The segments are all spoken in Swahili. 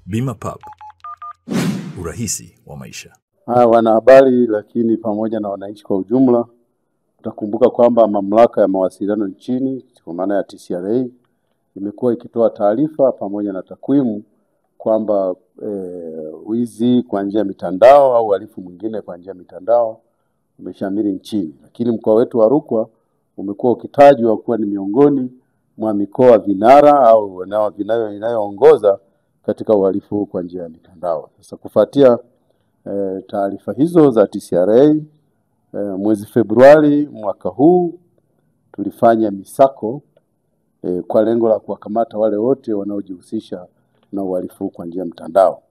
Bima Pub, urahisi wa maisha. Wanahabari lakini pamoja na wananchi kwa ujumla, utakumbuka kwamba mamlaka ya mawasiliano nchini kwa maana ya TCRA imekuwa ikitoa taarifa pamoja na takwimu kwamba wizi kwa njia ya mitandao au uhalifu mwingine kwa njia ya mitandao umeshamiri nchini. Lakini mkoa wetu wa Rukwa umekuwa ukitajwa kuwa ni miongoni mwa mikoa vinara au inayoongoza katika uhalifu kwa njia ya mitandao. Sasa kufuatia taarifa hizo za TCRA, mwezi Februari mwaka huu tulifanya misako kwa lengo la kuwakamata wale wote wanaojihusisha na uhalifu kwa njia ya mtandao.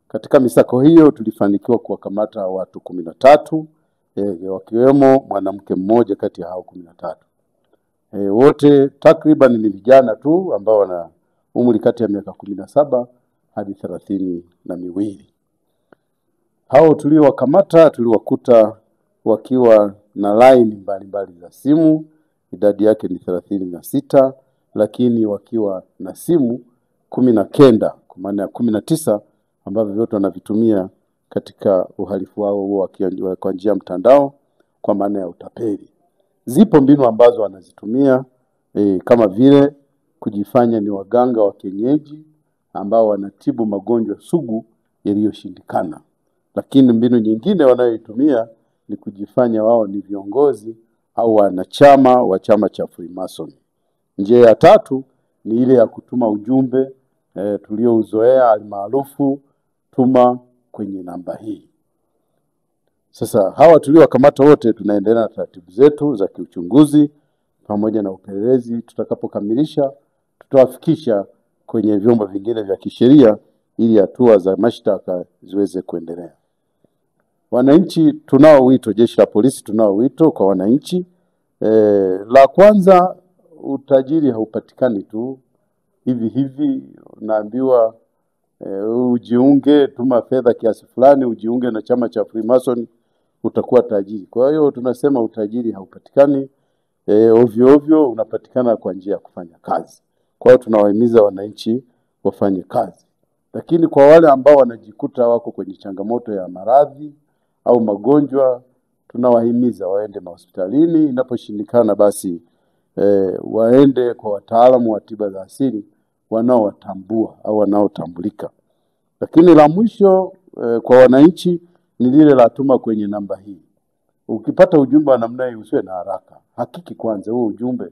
Katika misako hiyo tulifanikiwa kuwakamata watu 13, wakiwemo mwanamke mmoja kati ya hao 13. Wote takriban ni vijana tu ambao wana umri kati ya miaka 17 hadi 32. Hao tuliowakamata tuliwakuta wakiwa na line mbalimbali za simu, idadi yake ni 36, lakini wakiwa na simu 19, kwa maana ya 19 ambavyo vyote wanavitumia katika uhalifu wao huo kwa njia ya mtandao kwa maana ya utapeli. Zipo mbinu ambazo wanazitumia kama vile kujifanya ni waganga wa kienyeji ambao wanatibu magonjwa sugu yaliyoshindikana. Lakini mbinu nyingine wanayoitumia ni kujifanya wao ni viongozi au wanachama wa chama cha Freemason. Njia ya tatu ni ile ya kutuma ujumbe tuliouzoea almaarufu tuma kwenye namba hii. Sasa hawa tuliowakamata wote tunaendelea na taratibu zetu za kiuchunguzi pamoja na upelelezi. Tutakapokamilisha tutawafikisha kwenye vyombo vingine vya kisheria ili hatua za mashtaka ziweze kuendelea. Wananchi tunao wito, jeshi la polisi tunao wito kwa wananchi. La kwanza, utajiri haupatikani tu hivi unaambiwa ujiunge, tuma fedha kiasi fulani ujiunge na chama cha Freemason utakuwa tajiri. Kwa hiyo tunasema utajiri haupatikani ovyo ovyo, unapatikana kwa njia ya kufanya kazi. Kwa hiyo tunawahimiza wananchi wafanye kazi. Lakini kwa wale ambao wanajikuta wako kwenye changamoto ya maradhi au magonjwa, tunawahimiza waende hospitalini. Inaposhindikana basi waende kwa wataalamu wa tiba za asili wanaowatambua au wanaotambulika. Lakini la mwisho kwa wananchi ni lile la tuma kwenye namba hii. Ukipata ujumbe wa namna hii usiwe na haraka. Hakiki kwanza huo ujumbe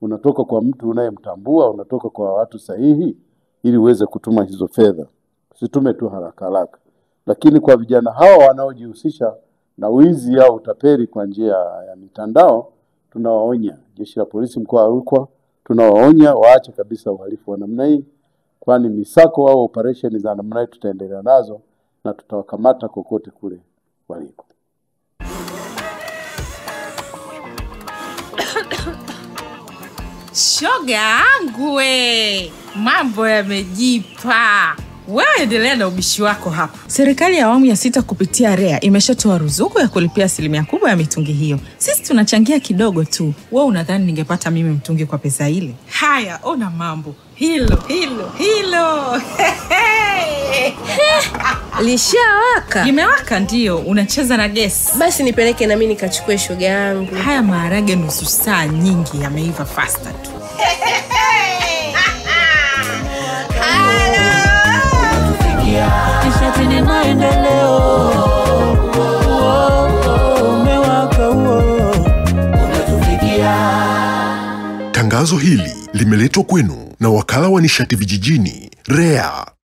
unatoka kwa mtu unayemtambua, unatoka kwa watu sahihi ili uweze kutuma hizo fedha. Usitume tu haraka haraka. Lakini kwa vijana hawa wanaojihusisha na wizi au utapeli kwa njia ya mitandao, tunawaonya. Jeshi la polisi mkoa wa Rukwa tunawaonya waache kabisa uhalifu wa namna hii, kwani misako au operation za namna hii tutaendelea nazo na tutawakamata kokote kule waliko. Shoga yangu mambo yamejipa. Wewe endelea na ubishi wako hapo. Serikali ya awamu ya 6 kupitia REA imeshatoa ruzuku ya kulipia 100% ya mitungi hiyo. Sisi tunachangia kidogo tu. Wewe unadhani ningepata mimi mtungi kwa pesa ile? Haya, ona mambo. Hilo. Lishawaka? Limewaka ndio, unacheza na gesi. Basi nipeleke na mimi nikachukue shoga yangu. Haya maharage nusu saa nyingi yameiva faster tu. Kisha tene maendeleo. Umewaka unatufikia. Tangazo hili limeletwa kwenu na Wakala wa Nishati Vijijini, REA.